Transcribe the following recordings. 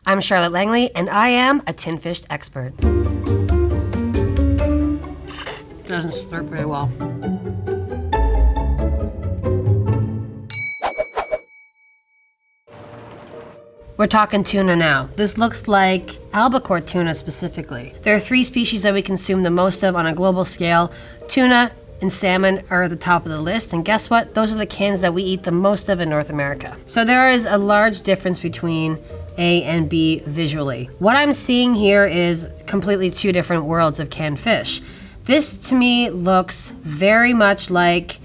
I'm Charlotte Langley, and I am a tin fish expert. Doesn't slurp very well. We're talking tuna now. This looks like albacore tuna specifically. There are 3 species that we consume the most of on a global scale. Tuna and salmon are at the top of the list, and guess what? Those are the cans that we eat the most of in North America. So there is a large difference between A and B visually. What I'm seeing here is completely 2 different worlds of canned fish. This to me looks very much like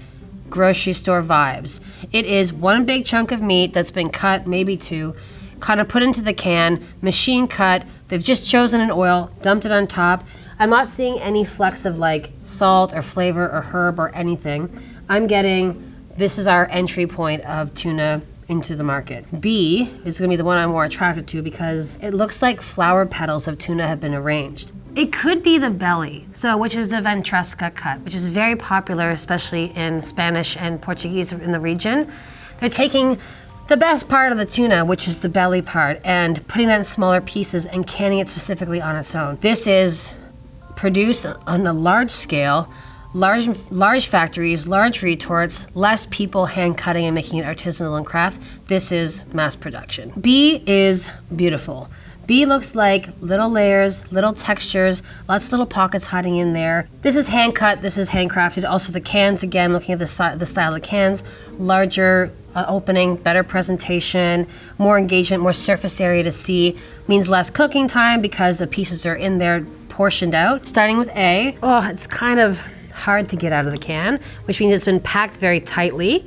grocery store vibes. It is 1 big chunk of meat that's been cut, maybe 2, kind of put into the can, machine cut. They've just chosen an oil, dumped it on top. I'm not seeing any flecks of like salt or flavor or herb or anything. I'm getting, this is our entry point of tuna into the market. B is gonna be the one I'm more attracted to because it looks like flower petals of tuna have been arranged. It could be the belly, which is the ventresca cut, which is very popular, especially in Spanish and Portuguese in the region. They're taking the best part of the tuna, which is the belly part, and putting that in smaller pieces and canning it specifically on its own. This is produced on a large scale, large factories, large retorts, less people hand cutting and making it artisanal and craft. This is mass production. B is beautiful. B looks like little layers, little textures, lots of little pockets hiding in there. This is hand cut, this is handcrafted. Also the cans, again, looking at the style of cans, larger opening, better presentation, more engagement, more surface area to see, means less cooking time because the pieces are in there portioned out. Starting with A, it's kind of hard to get out of the can, which means it's been packed very tightly.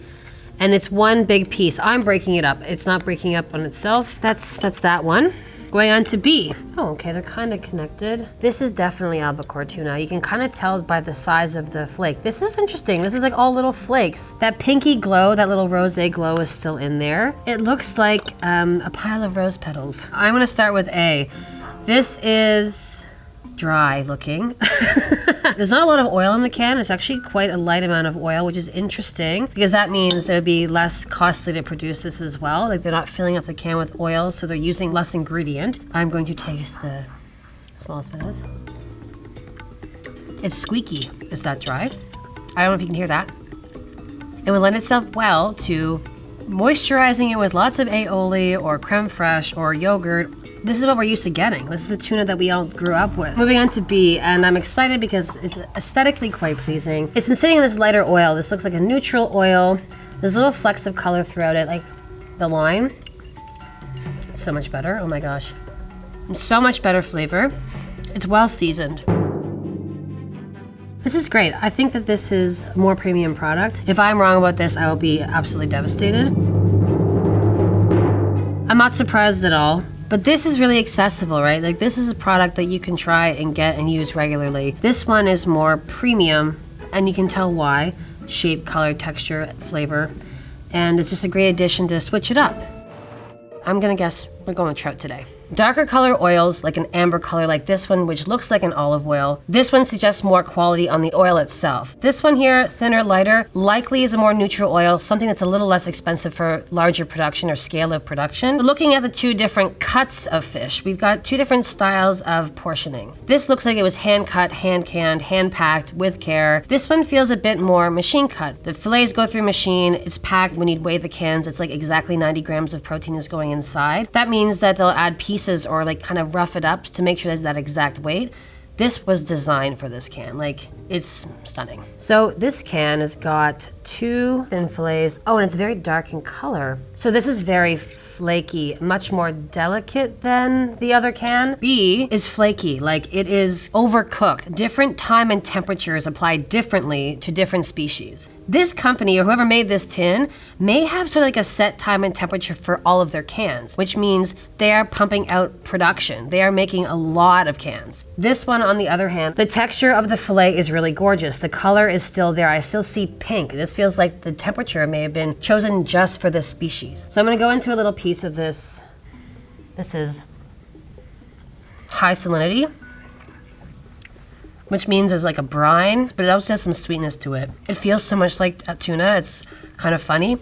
And it's 1 big piece. I'm breaking it up. It's not breaking up on itself. That's that one. Going on to B. Oh, okay, they're kind of connected. This is definitely albacore tuna. You can kind of tell by the size of the flake. This is interesting. This is like all little flakes. That pinky glow, that little rosé glow is still in there. It looks like a pile of rose petals. I'm gonna start with A. This is dry looking. There's not a lot of oil in the can. It's actually quite a light amount of oil, which is interesting because that means it would be less costly to produce this as well. Like they're not filling up the can with oil, so they're using less ingredient. I'm going to taste the smallest bit of this. It's squeaky. It's not dry. I don't know if you can hear that. It would lend itself well to moisturizing it with lots of aioli or creme fraiche or yogurt. This is what we're used to getting. This is the tuna that we all grew up with. Moving on to B, and I'm excited because it's aesthetically quite pleasing. It's been sitting in this lighter oil. This looks like a neutral oil. There's little flecks of color throughout it, like the lime. It's so much better, oh my gosh. So much better flavor. It's well seasoned. This is great. I think that this is a more premium product. If I'm wrong about this, I will be absolutely devastated. I'm not surprised at all. But this is really accessible, right? Like this is a product that you can try and get and use regularly. This one is more premium, and you can tell why. Shape, color, texture, flavor. And it's just a great addition to switch it up. I'm gonna guess we're going with trout today. Darker color oils, like an amber color like this one, which looks like an olive oil. This one suggests more quality on the oil itself. This one here, thinner, lighter, likely is a more neutral oil, something that's a little less expensive for larger production or scale of production. Looking at the 2 different cuts of fish, we've got 2 different styles of portioning. This looks like it was hand cut, hand canned, hand packed with care. This one feels a bit more machine cut. The fillets go through machine, it's packed. When you weigh the cans, it's like exactly 90 grams of protein is going inside. That means that they'll add pieces or like kind of rough it up to make sure there's that exact weight. This was designed for this can. Like, it's stunning. So this can has got 2 thin fillets. Oh, and it's very dark in color. So this is very flaky, much more delicate than the other can. B is flaky, like it is overcooked. Different time and temperatures apply differently to different species. This company, or whoever made this tin, may have sort of like a set time and temperature for all of their cans, which means they are pumping out production. They are making a lot of cans. This one, on the other hand, the texture of the fillet is really gorgeous. The color is still there. I still see pink. This feels like the temperature may have been chosen just for this species. So I'm gonna go into a little piece of this. This is high salinity, which means there's like a brine, but it also has some sweetness to it. It feels so much like tuna. It's kind of funny.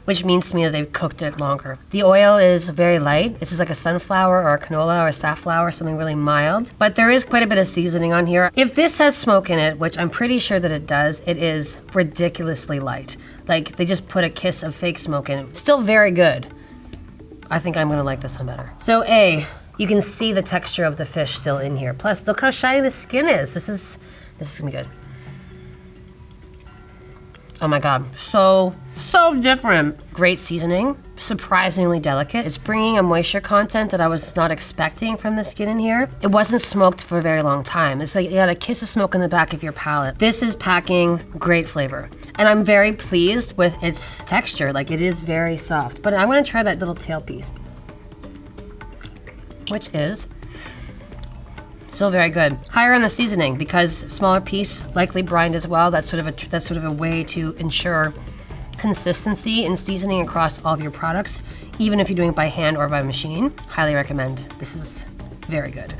which means to me that they've cooked it longer. The oil is very light. This is like a sunflower or a canola or a safflower, something really mild. But there is quite a bit of seasoning on here. If this has smoke in it, which I'm pretty sure that it does, it is ridiculously light. Like they just put a kiss of fake smoke in it. Still very good. I think I'm gonna like this one better. So you can see the texture of the fish still in here. Plus, look how shiny the skin is. This is gonna be good. Oh my God, so different. Great seasoning, surprisingly delicate. It's bringing a moisture content that I was not expecting from the skin in here. It wasn't smoked for a very long time. It's like you got a kiss of smoke in the back of your palate. This is packing great flavor. And I'm very pleased with its texture. Like it is very soft. But I'm gonna try that little tail piece, which is still very good. Higher on the seasoning because smaller piece, likely brined as well. That's sort of a way to ensure consistency in seasoning across all of your products, even if you're doing it by hand or by machine. Highly recommend. This is very good.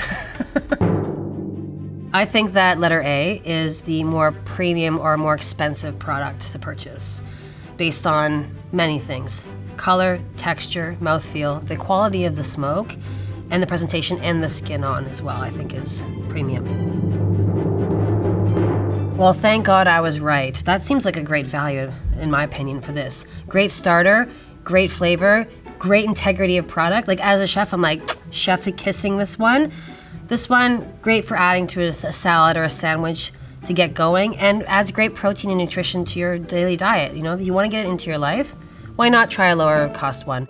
I think that letter A is the more premium or more expensive product to purchase based on many things. Color, texture, mouthfeel, the quality of the smoke, and the presentation and the skin on as well, I think is premium. Well, thank God I was right. That seems like a great value, in my opinion, for this. Great starter, great flavor, great integrity of product. Like as a chef, I'm like, chef kissing this one. This one, great for adding to a salad or a sandwich to get going, and adds great protein and nutrition to your daily diet. You know, if you wanna get it into your life, why not try a lower cost one?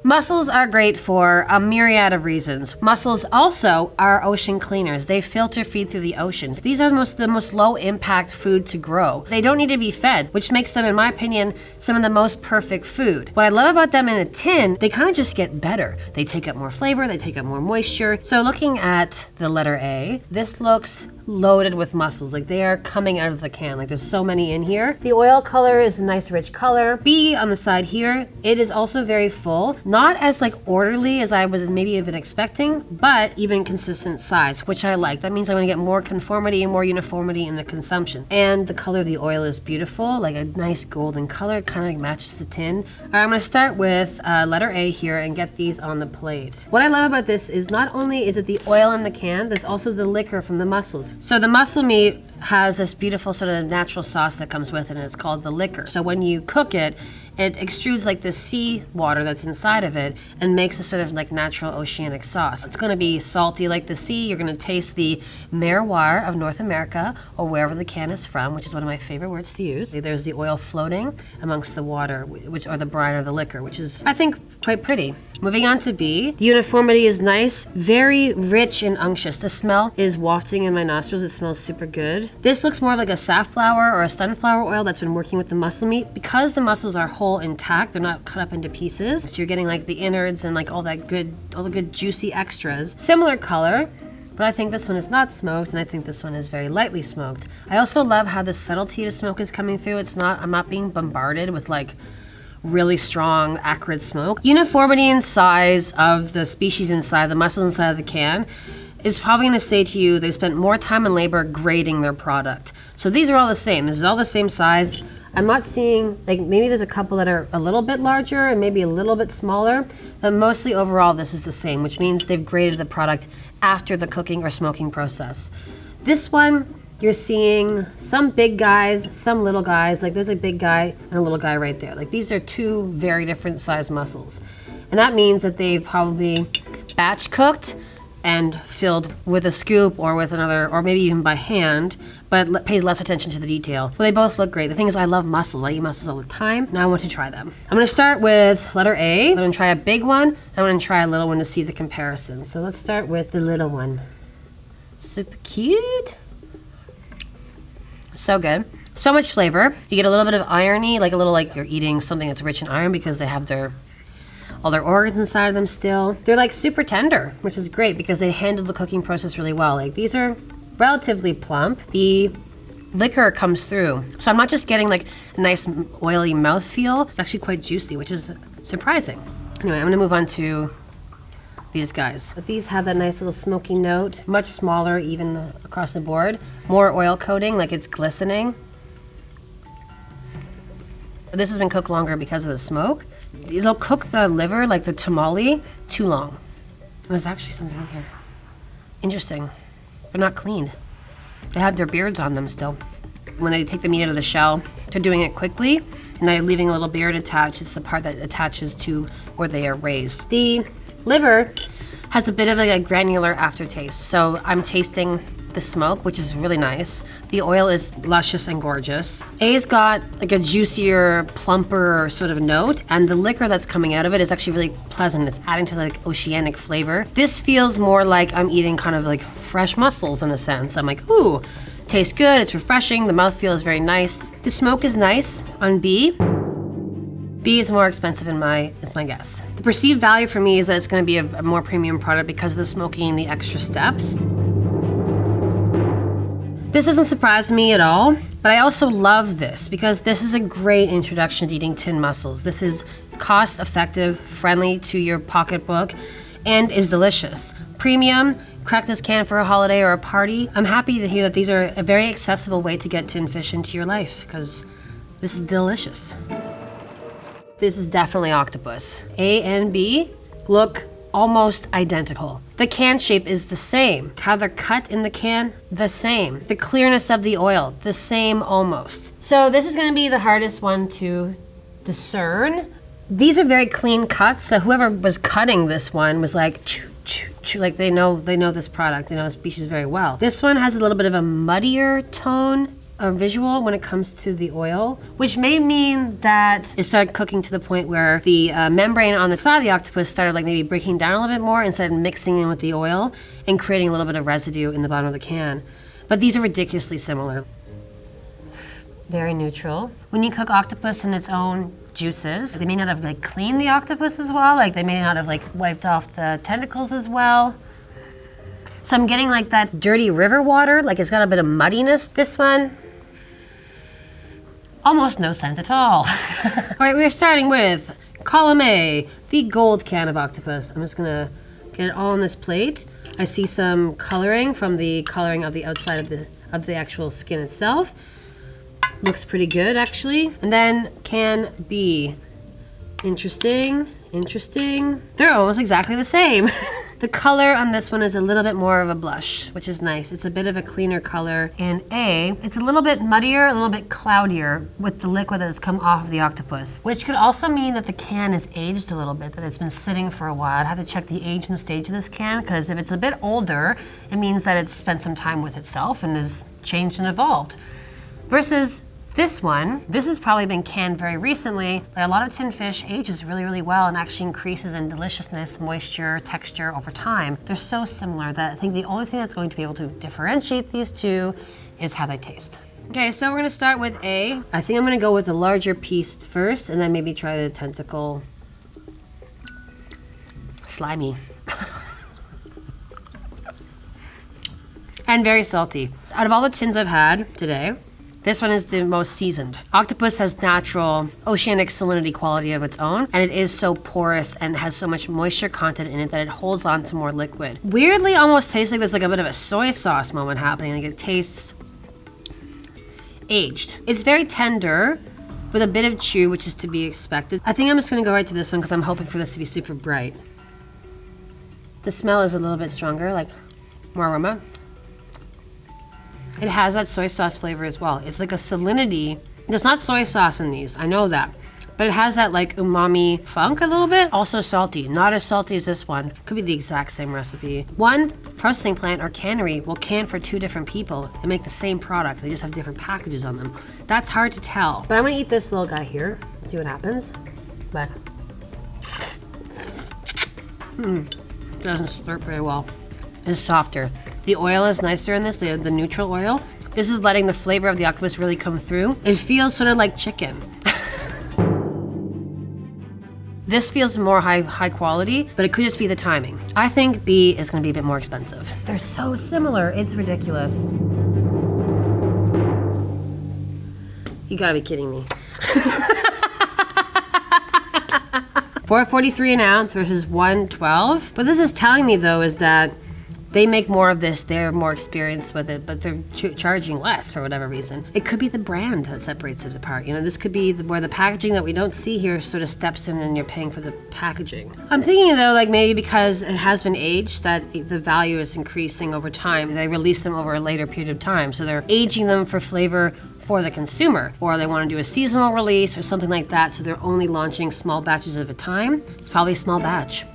Mussels are great for a myriad of reasons. Mussels also are ocean cleaners. They filter feed through the oceans. These are the most low impact food to grow. They don't need to be fed, which makes them, in my opinion, some of the most perfect food. What I love about them in a tin, they kind of just get better. They take up more flavor, they take up more moisture. So looking at the letter A, this looks loaded with mussels. Like they are coming out of the can. Like there's so many in here. The oil color is a nice rich color. B on the side here, it is also very full. Not as like orderly as I was maybe even expecting, but even consistent size, which I like. That means I'm gonna get more conformity and more uniformity in the consumption. And the color of the oil is beautiful, like a nice golden color, kind of matches the tin. All right, I'm gonna start with letter A here and get these on the plate. What I love about this is not only is it the oil in the can, there's also the liquor from the mussels. So the mussel meat has this beautiful sort of natural sauce that comes with it, and it's called the liquor. So when you cook it, it extrudes like the sea water that's inside of it and makes a sort of like natural oceanic sauce. It's gonna be salty like the sea. You're gonna taste the merroir of North America or wherever the can is from, which is one of my favorite words to use. There's the oil floating amongst the water, or the brine or the liquor, which is, I think, quite pretty. Moving on to B, the uniformity is nice, very rich and unctuous. The smell is wafting in my nostrils. It smells super good. This looks more like a safflower or a sunflower oil that's been working with the mussel meat. Because the mussels are whole intact, they're not cut up into pieces. So you're getting like the innards and like all the good juicy extras. Similar color, but I think this one is not smoked, and I think this one is very lightly smoked. I also love how the subtlety of smoke is coming through. I'm not being bombarded with like really strong, acrid smoke. Uniformity in size of the species inside, the mussels inside of the can, is probably gonna say to you they've spent more time and labor grading their product. So these are all the same. This is all the same size. I'm not seeing, like maybe there's a couple that are a little bit larger and maybe a little bit smaller, but mostly overall this is the same, which means they've graded the product after the cooking or smoking process. This one, you're seeing some big guys, some little guys. Like there's a big guy and a little guy right there. Like these are two very different sized mussels. And that means that they probably batch cooked and filled with a scoop or with another, or maybe even by hand, but paid less attention to the detail. Well, they both look great. The thing is, I love mussels. I eat mussels all the time. Now I want to try them. I'm gonna start with letter A. I'm gonna try a big one. I'm gonna try a little one to see the comparison. So let's start with the little one. Super cute. So good. So much flavor. You get a little bit of irony, like a little like you're eating something that's rich in iron because they have all their organs inside of them still. They're like super tender, which is great because they handled the cooking process really well. Like these are relatively plump. The liquor comes through. So I'm not just getting like a nice oily mouthfeel. It's actually quite juicy, which is surprising. Anyway, I'm gonna move on to these guys. But these have that nice little smoky note, much smaller even across the board. More oil coating, like it's glistening. This has been cooked longer because of the smoke. It'll cook the liver, like the tamale, too long. There's actually something in here. Interesting. They're not cleaned. They have their beards on them still. When they take the meat out of the shell, they're doing it quickly, and they're leaving a little beard attached. It's the part that attaches to where they are raised. The liver has a bit of like a granular aftertaste, so I'm tasting the smoke, which is really nice. The oil is luscious and gorgeous. A's got like a juicier, plumper sort of note, and the liquor that's coming out of it is actually really pleasant. It's adding to like oceanic flavor. This feels more like I'm eating kind of like fresh mussels in a sense. I'm like, ooh, tastes good, it's refreshing, the mouthfeel is very nice. The smoke is nice on B. B is more expensive is my guess. The perceived value for me is that it's gonna be a more premium product because of the smoking and the extra steps. This doesn't surprise me at all, but I also love this because this is a great introduction to eating tin mussels. This is cost effective, friendly to your pocketbook, and is delicious. Premium, crack this can for a holiday or a party. I'm happy to hear that these are a very accessible way to get tin fish into your life because this is delicious. This is definitely octopus. A and B look almost identical. The can shape is the same. How they're cut in the can, the same. The clearness of the oil, the same almost. So this is gonna be the hardest one to discern. These are very clean cuts, so whoever was cutting this one was like, choo, choo, choo, like they know this product, they know the species very well. This one has a little bit of a muddier tone or visual when it comes to the oil, which may mean that it started cooking to the point where the membrane on the side of the octopus started like maybe breaking down a little bit more instead of mixing in with the oil and creating a little bit of residue in the bottom of the can. But these are ridiculously similar. Very neutral. When you cook octopus in its own juices, they may not have like cleaned the octopus as well, like they may not have like wiped off the tentacles as well. So I'm getting like that dirty river water, like it's got a bit of muddiness. This one, almost no scent at all. All right, we're starting with column A, the gold can of octopus. I'm just gonna get it all on this plate. I see some coloring from the coloring of the outside of the actual skin itself. Looks pretty good actually. And then can B. Interesting, interesting. They're almost exactly the same. The color on this one is a little bit more of a blush, which is nice. It's a bit of a cleaner color. In A, it's a little bit muddier, a little bit cloudier with the liquid that has come off of the octopus, which could also mean that the can is aged a little bit, that it's been sitting for a while. I'd have to check the age and the stage of this can, because if it's a bit older, it means that it's spent some time with itself and has changed and evolved. Versus this one, this has probably been canned very recently. Like a lot of tin fish ages really, really well and actually increases in deliciousness, moisture, texture over time. They're so similar that I think the only thing that's going to be able to differentiate these two is how they taste. Okay, so we're gonna start with A. I think I'm gonna go with the larger piece first and then maybe try the tentacle. Slimy. And very salty. Out of all the tins I've had today, this one is the most seasoned. Octopus has natural oceanic salinity quality of its own, and it is so porous and has so much moisture content in it that it holds on to more liquid. Weirdly, almost tastes like there's like a bit of a soy sauce moment happening. Like it tastes aged. It's very tender with a bit of chew, which is to be expected. I think I'm just gonna go right to this one because I'm hoping for this to be super bright. The smell is a little bit stronger, like more aroma. It has that soy sauce flavor as well. It's like a salinity. There's not soy sauce in these, I know that. But it has that like umami funk a little bit. Also salty, not as salty as this one. Could be the exact same recipe. One processing plant or cannery will can for two different people and make the same product. They just have different packages on them. That's hard to tell. But I'm gonna eat this little guy here, see what happens. But, doesn't slurp very well. It's softer. The oil is nicer in this, the neutral oil. This is letting the flavor of the octopus really come through. It feels sort of like chicken. This feels more high quality, but it could just be the timing. I think B is gonna be a bit more expensive. They're so similar, it's ridiculous. You gotta be kidding me. $4.43 an ounce versus $1.12. What this is telling me though is that They make more of this, they're more experienced with it, but they're charging less for whatever reason. It could be the brand that separates it apart. You know, this could be where the packaging that we don't see here sort of steps in and you're paying for the packaging. I'm thinking though, like maybe because it has been aged, that the value is increasing over time. They release them over a later period of time, so they're aging them for flavor for the consumer, or they want to do a seasonal release or something like that, so they're only launching small batches at a time. It's probably a small batch.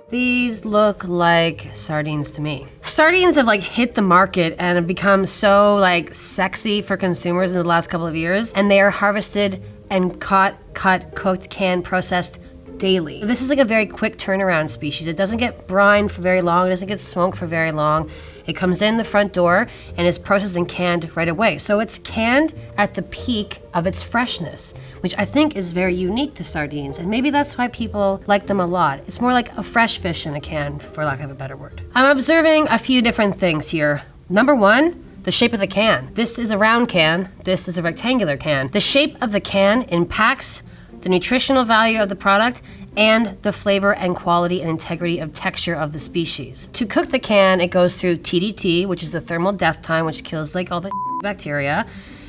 These look like sardines to me. Sardines have like hit the market and have become so like sexy for consumers in the last couple of years, and they are harvested and caught, cut, cooked, canned, processed daily. This is like a very quick turnaround species. It doesn't get brined for very long, it doesn't get smoked for very long. It comes in the front door and is processed and canned right away. So it's canned at the peak of its freshness, which I think is very unique to sardines. And maybe that's why people like them a lot. It's more like a fresh fish in a can, for lack of a better word. I'm observing a few different things here. Number one, the shape of the can. This is a round can, this is a rectangular can. The shape of the can impacts the nutritional value of the product and the flavor and quality and integrity of texture of the species. To cook the can, it goes through TDT, which is the thermal death time, which kills like all the bacteria.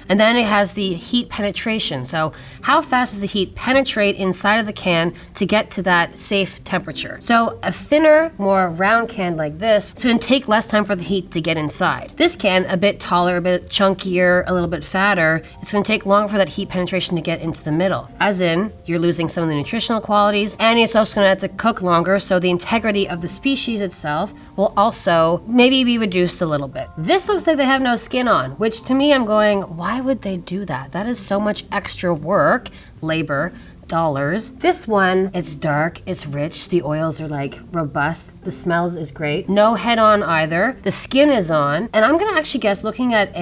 And then it has the heat penetration. So how fast does the heat penetrate inside of the can to get to that safe temperature? So a thinner, more round can like this, so it can take less time for the heat to get inside. This can, a bit taller, a bit chunkier, a little bit fatter, it's gonna take longer for that heat penetration to get into the middle. As in, you're losing some of the nutritional qualities, and it's also gonna have to cook longer, so the integrity of the species itself will also maybe be reduced a little bit. This looks like they have no skin on, which to me I'm going, why would they do that? That is so much extra work, labor, dollars. This one, it's dark, it's rich, the oils are like robust, the smell is great. No head on either, the skin is on, and I'm gonna actually guess, looking at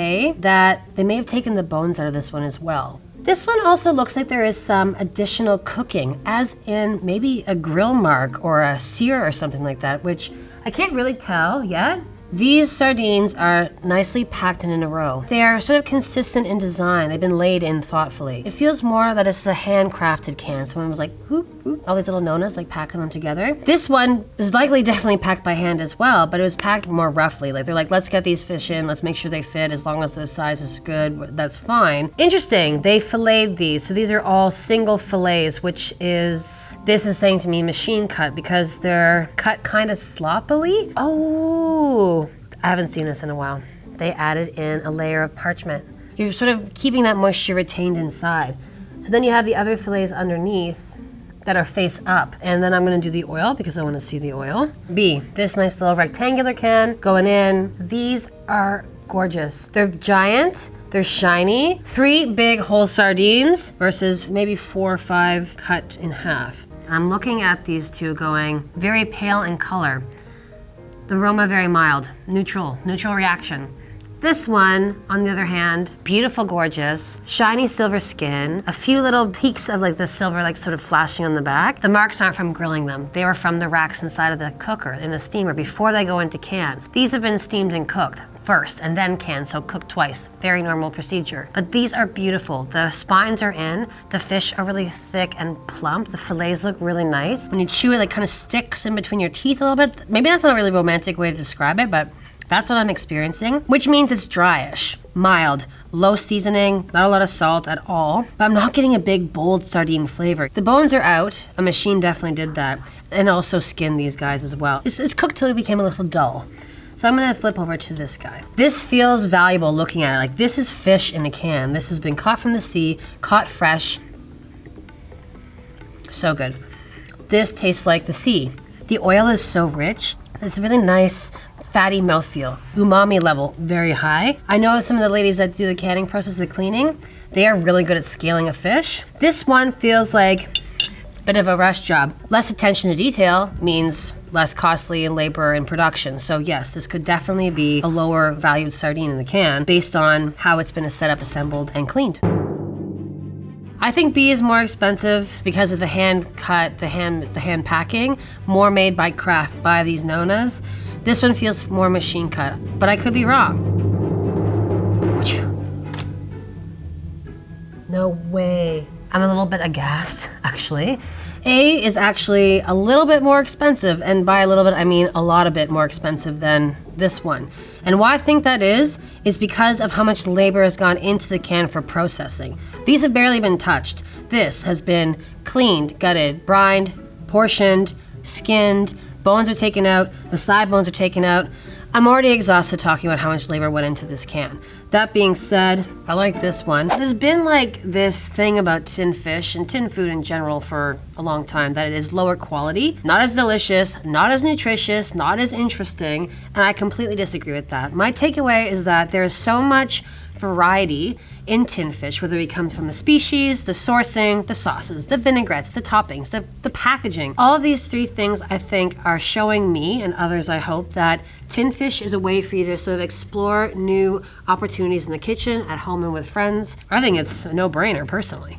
that they may have taken the bones out of this one as well. This one also looks like there is some additional cooking, as in maybe a grill mark or a sear or something like that, which I can't really tell yet. These sardines are nicely packed in a row. They are sort of consistent in design. They've been laid in thoughtfully. It feels more that it's a handcrafted can. Someone was like, whoop, whoop, all these little nonas, like packing them together. This one is likely definitely packed by hand as well, but it was packed more roughly. Like they're like, let's get these fish in, let's make sure they fit, as long as the size is good, that's fine. Interesting, they filleted these. So these are all single fillets, which is, this is saying to me machine cut because they're cut kind of sloppily. Oh. I haven't seen this in a while. They added in a layer of parchment. You're sort of keeping that moisture retained inside. So then you have the other fillets underneath that are face up. And then I'm gonna do the oil because I wanna see the oil. B, this nice little rectangular can going in. These are gorgeous. They're giant, they're shiny. 3 big whole sardines versus maybe 4 or 5 cut in half. I'm looking at these two going very pale in color. The aroma very mild, neutral reaction. This one, on the other hand, beautiful, gorgeous, shiny silver skin, a few little peaks of like the silver like sort of flashing on the back. The marks aren't from grilling them. They were from the racks inside of the cooker, in the steamer, before they go into can. These have been steamed and cooked first and then canned, so cooked twice. Very normal procedure. But these are beautiful. The spines are in, the fish are really thick and plump, the fillets look really nice. When you chew it, it kind of sticks in between your teeth a little bit. Maybe that's not a really romantic way to describe it, but that's what I'm experiencing, which means it's dryish, mild, low seasoning, not a lot of salt at all, but I'm not getting a big, bold sardine flavor. The bones are out, a machine definitely did that, and also skinned these guys as well. It's cooked till it became a little dull. So I'm gonna flip over to this guy. This feels valuable looking at it. Like, this is fish in a can. This has been caught from the sea, caught fresh. So good. This tastes like the sea. The oil is so rich. It's really nice, fatty mouthfeel. Umami level, very high. I know some of the ladies that do the canning process, the cleaning, they are really good at scaling a fish. This one feels like a bit of a rush job. Less attention to detail means less costly in labor and production. So yes, this could definitely be a lower valued sardine in the can based on how it's been set up, assembled, and cleaned. I think B is more expensive because of the hand cut, the hand packing, more made by craft, by these nonas. This one feels more machine cut, but I could be wrong. No way. I'm a little bit aghast, actually. A is actually a little bit more expensive, and by a little bit I mean a lot of bit more expensive than this one. And why I think that is because of how much labor has gone into the can for processing. These have barely been touched. This has been cleaned, gutted, brined, portioned, skinned, bones are taken out, the side bones are taken out. I'm already exhausted talking about how much labor went into this can. That being said, I like this one. There's been like this thing about tin fish and tin food in general for a long time, that it is lower quality, not as delicious, not as nutritious, not as interesting, and I completely disagree with that. My takeaway is that there is so much variety in tin fish, whether it comes from the species, the sourcing, the sauces, the vinaigrettes, the toppings, the packaging. All of these three things I think are showing me, and others I hope, that tin fish is a way for you to sort of explore new opportunities in the kitchen, at home, and with friends. I think it's a no-brainer, personally.